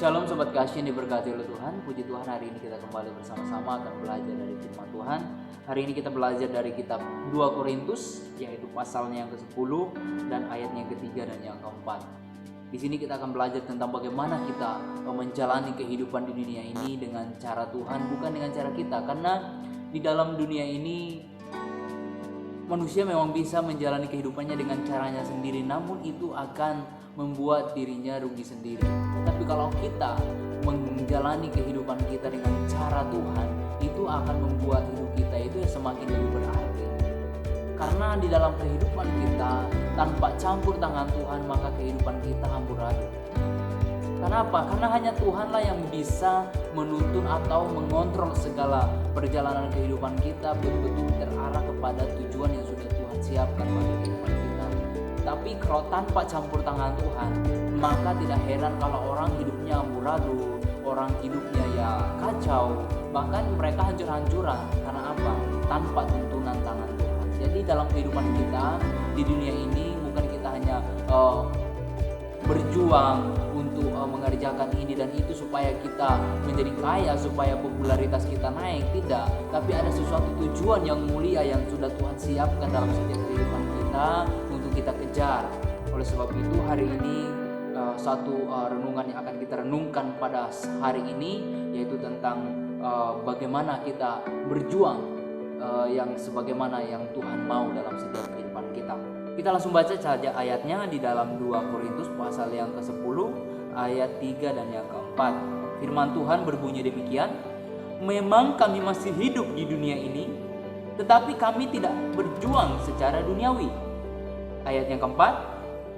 Shalom Sobat Kasih yang diberkati oleh Tuhan. Puji Tuhan, hari ini kita kembali bersama-sama akan belajar dari firman Tuhan. Hari ini kita belajar dari kitab 2 Korintus, yaitu pasalnya yang ke-10 dan ayatnya yang ketiga dan yang keempat. Di sini kita akan belajar tentang bagaimana kita menjalani kehidupan di dunia ini dengan cara Tuhan, bukan dengan cara kita. Karena di dalam dunia ini manusia memang bisa menjalani kehidupannya dengan caranya sendiri, namun itu akan membuat dirinya rugi sendiri. Tapi kalau kita menjalani kehidupan kita dengan cara Tuhan, itu akan membuat hidup kita itu semakin lebih berarti. Karena di dalam kehidupan kita, tanpa campur tangan Tuhan, maka kehidupan kita amburadul. Kenapa? Karena hanya Tuhanlah yang bisa menuntun atau mengontrol segala perjalanan kehidupan kita betul-betul terarah kepada tujuan yang sudah Tuhan siapkan bagi kehidupan kita. Tapi kalau tanpa campur tangan Tuhan, maka tidak heran kalau orang hidupnya amburadul, orang hidupnya ya kacau, bahkan mereka hancur-hancuran. Karena apa? Tanpa tuntunan tangan Tuhan. Jadi dalam kehidupan kita di dunia ini bukan kita hanya berjuang untuk mengerjakan ini dan itu supaya kita menjadi kaya, supaya popularitas kita naik, tidak. Tapi ada sesuatu tujuan yang mulia yang sudah Tuhan siapkan dalam setiap kehidupan kita untuk kita kejar. Oleh sebab itu hari ini satu renungan yang akan kita renungkan pada hari ini, yaitu tentang bagaimana kita berjuang yang sebagaimana yang Tuhan mau dalam setiap kehidupan kita. Kita langsung baca saja ayatnya di dalam 2 Korintus pasal yang ke-10 ayat 3 dan yang ke-4. Firman Tuhan berbunyi demikian, "Memang kami masih hidup di dunia ini, tetapi kami tidak berjuang secara duniawi." Ayat yang ke-4,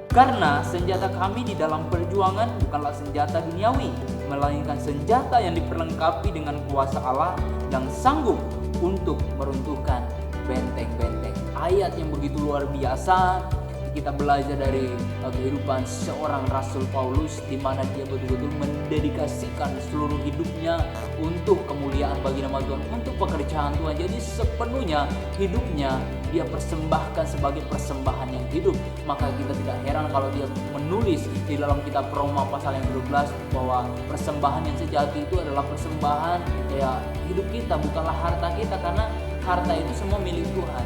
"Karena senjata kami di dalam perjuangan bukanlah senjata duniawi, melainkan senjata yang diperlengkapi dengan kuasa Allah yang sanggup untuk meruntuhkan benteng-benteng." Ayat yang begitu luar biasa. Kita belajar dari kehidupan seorang Rasul Paulus, di mana dia betul-betul mendedikasikan seluruh hidupnya untuk kemuliaan bagi nama Tuhan, untuk pekerjaan Tuhan. Jadi sepenuhnya hidupnya dia persembahkan sebagai persembahan yang hidup. Maka kita tidak heran kalau dia menulis di dalam kitab Roma pasal yang ke-12 bahwa persembahan yang sejati itu adalah persembahan ya hidup kita, bukanlah harta kita, karena harta itu semua milik Tuhan.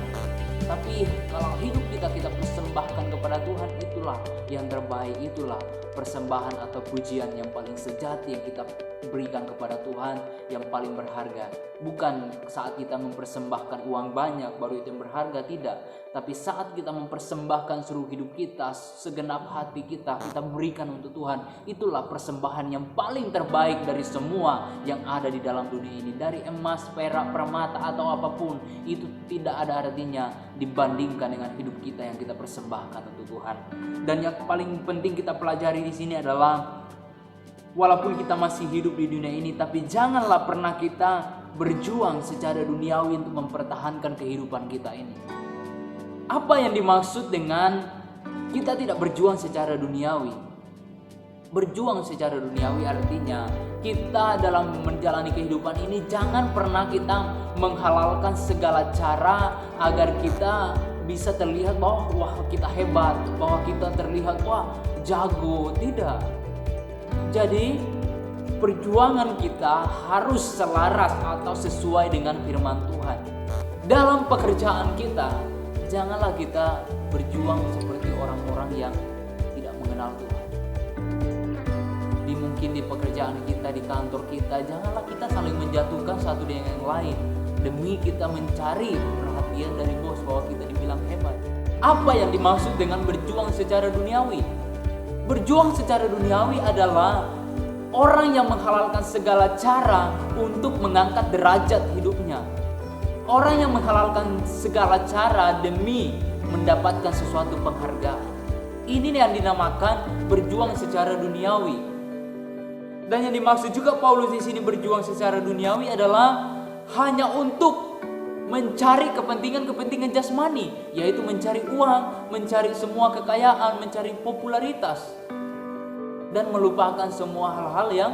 Tapi kalau hidup kita persembahkan kepada Tuhan, itulah yang terbaik, itulah persembahan atau pujian yang paling sejati yang kita berikan kepada Tuhan, yang paling berharga. Bukan saat kita mempersembahkan uang banyak baru itu yang berharga, tidak. Tapi saat kita mempersembahkan seluruh hidup kita, segenap hati kita berikan untuk Tuhan, itulah persembahan yang paling terbaik dari semua yang ada di dalam dunia ini. Dari emas, perak, permata atau apapun, itu tidak ada artinya dibandingkan dengan hidup kita yang kita persembahkan untuk Tuhan. Dan yang paling penting kita pelajari di sini adalah, walaupun kita masih hidup di dunia ini, tapi janganlah pernah kita berjuang secara duniawi untuk mempertahankan kehidupan kita ini. Apa yang dimaksud dengan kita tidak berjuang secara duniawi? Berjuang secara duniawi artinya kita dalam menjalani kehidupan ini jangan pernah kita menghalalkan segala cara agar kita bisa terlihat bahwa wah kita hebat, bahwa kita terlihat wah jago. Tidak. Jadi perjuangan kita harus selaras atau sesuai dengan firman Tuhan. Dalam pekerjaan kita, janganlah kita berjuang seperti orang-orang yang tidak mengenal Tuhan. Mungkin di pekerjaan kita, di kantor kita, janganlah kita saling menjatuhkan satu dengan yang lain demi kita mencari perhatian dari bos bahwa kita dibilang hebat. Apa yang dimaksud dengan berjuang secara duniawi? Berjuang secara duniawi adalah orang yang menghalalkan segala cara untuk mengangkat derajat hidupnya. Orang yang menghalalkan segala cara demi mendapatkan sesuatu penghargaan. Ini yang dinamakan berjuang secara duniawi. Dan yang dimaksud juga Paulus di sini berjuang secara duniawi adalah hanya untuk mencari kepentingan-kepentingan jasmani, yaitu mencari uang, mencari semua kekayaan, mencari popularitas, dan melupakan semua hal-hal yang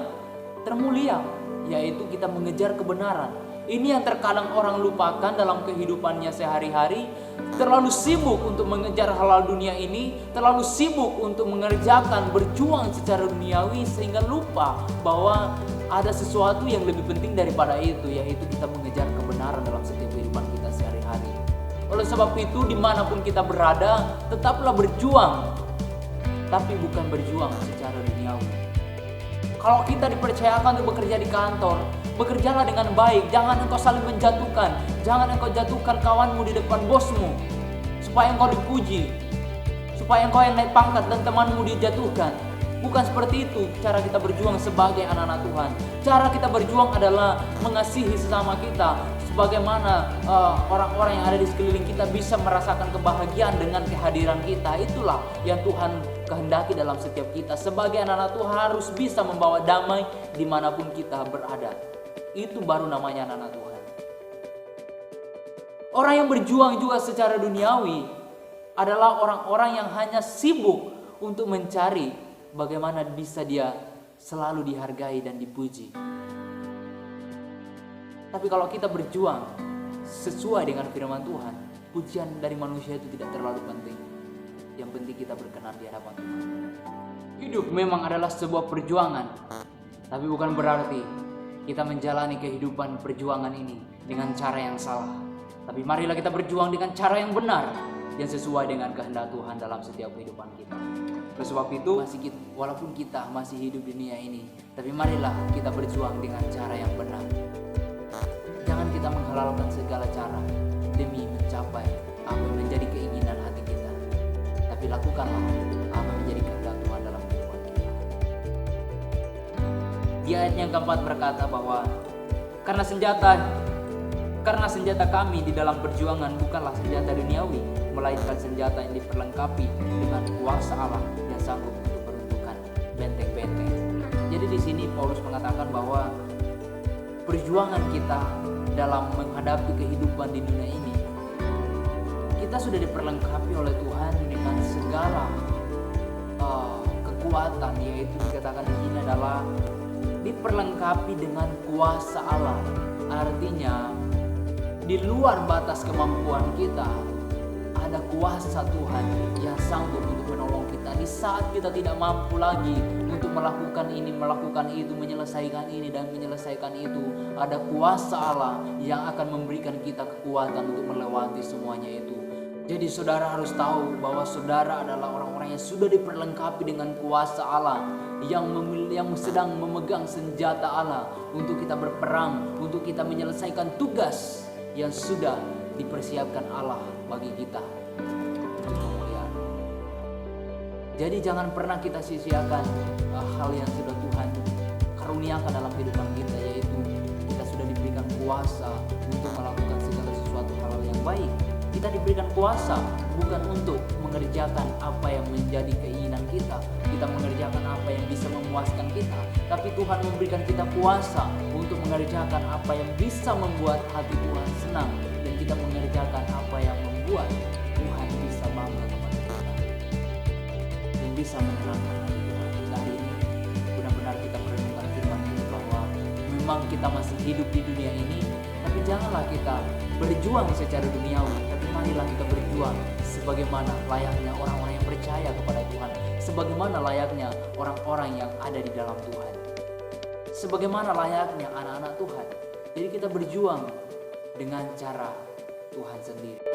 termulia, yaitu kita mengejar kebenaran. Ini yang terkadang orang lupakan dalam kehidupannya sehari-hari. Terlalu sibuk untuk mengejar halal dunia ini, terlalu sibuk untuk mengerjakan, berjuang secara duniawi, sehingga lupa bahwa ada sesuatu yang lebih penting daripada itu, yaitu kita mengejar kebenaran dalam setiap kehidupan kita sehari-hari. Oleh sebab itu, dimanapun kita berada, tetaplah berjuang, tapi bukan berjuang secara duniawi. Kalau kita dipercayakan untuk bekerja di kantor, bekerjalah dengan baik. Jangan engkau saling menjatuhkan. Jangan engkau jatuhkan kawanmu di depan bosmu, supaya engkau dipuji, supaya engkau yang naik pangkat dan temanmu dijatuhkan. Bukan seperti itu cara kita berjuang sebagai anak-anak Tuhan. Cara kita berjuang adalah mengasihi sesama kita, sebagaimana orang-orang yang ada di sekeliling kita bisa merasakan kebahagiaan dengan kehadiran kita. Itulah yang Tuhan kehendaki dalam setiap kita. Sebagai anak-anak Tuhan harus bisa membawa damai dimanapun kita berada. Itu baru namanya anak-anak Tuhan. Orang yang berjuang juga secara duniawi adalah orang-orang yang hanya sibuk untuk mencari bagaimana bisa dia selalu dihargai dan dipuji. Tapi kalau kita berjuang sesuai dengan firman Tuhan, pujian dari manusia itu tidak terlalu penting. Yang penting kita berkenan di hadapan Tuhan. Hidup memang adalah sebuah perjuangan, tapi bukan berarti kita menjalani kehidupan perjuangan ini dengan cara yang salah. Tapi marilah kita berjuang dengan cara yang benar, yang sesuai dengan kehendak Tuhan dalam setiap kehidupan kita. Oleh sebab itu, walaupun kita masih hidup di dunia ini, tapi marilah kita berjuang dengan cara yang benar. Jangan kita menghalalkan segala cara demi mencapai apa yang menjadi keinginan hati kita. Tapi lakukanlah apa yang menjadi kehendak Tuhan dalam kehidupan kita. Di ayat yang keempat berkata bahwa karena senjata kami di dalam perjuangan bukanlah senjata duniawi, melainkan senjata yang diperlengkapi dengan kuasa Allah yang sanggup untuk meruntuhkan benteng-benteng. Jadi di sini Paulus mengatakan bahwa perjuangan kita dalam menghadapi kehidupan di dunia ini, kita sudah diperlengkapi oleh Tuhan dengan segala kekuatan, yaitu dikatakan di sini adalah diperlengkapi dengan kuasa Allah. Artinya di luar batas kemampuan kita ada kuasa Tuhan yang sanggup untuk menolong kita di saat kita tidak mampu lagi untuk melakukan ini, melakukan itu, menyelesaikan ini dan menyelesaikan itu. Ada kuasa Allah yang akan memberikan kita kekuatan untuk melewati semuanya itu. Jadi saudara harus tahu bahwa saudara adalah orang-orang yang sudah diperlengkapi dengan kuasa Allah, yang sedang memegang senjata Allah untuk kita berperang, untuk kita menyelesaikan tugas yang sudah dipersiapkan Allah bagi kita. Jadi jangan pernah kita sia-siakan hal yang sudah Tuhan karuniakan dalam kehidupan kita, yaitu kita sudah diberikan kuasa untuk melakukan segala sesuatu hal yang baik. Kita diberikan kuasa bukan untuk mengerjakan apa yang menjadi keinginan kita, kita mengerjakan apa yang bisa memuaskan kita, tapi Tuhan memberikan kita kuasa untuk mengerjakan apa yang bisa membuat hati Tuhan senang, dan kita mengerjakan apa yang membuat Tuhan bisa bangga kepada kita dan bisa menyenangkan hati Tuhan. Hari ini benar-benar kita merenungkan firman ini bahwa memang kita masih hidup di dunia ini, tapi janganlah kita berjuang secara duniawi, tapi marilah kita berjuang sebagaimana layaknya orang-orang yang percaya kepada Tuhan, sebagaimana layaknya orang-orang yang ada di dalam Tuhan, sebagaimana layaknya anak-anak Tuhan. Jadi kita berjuang dengan cara Tuhan sendiri.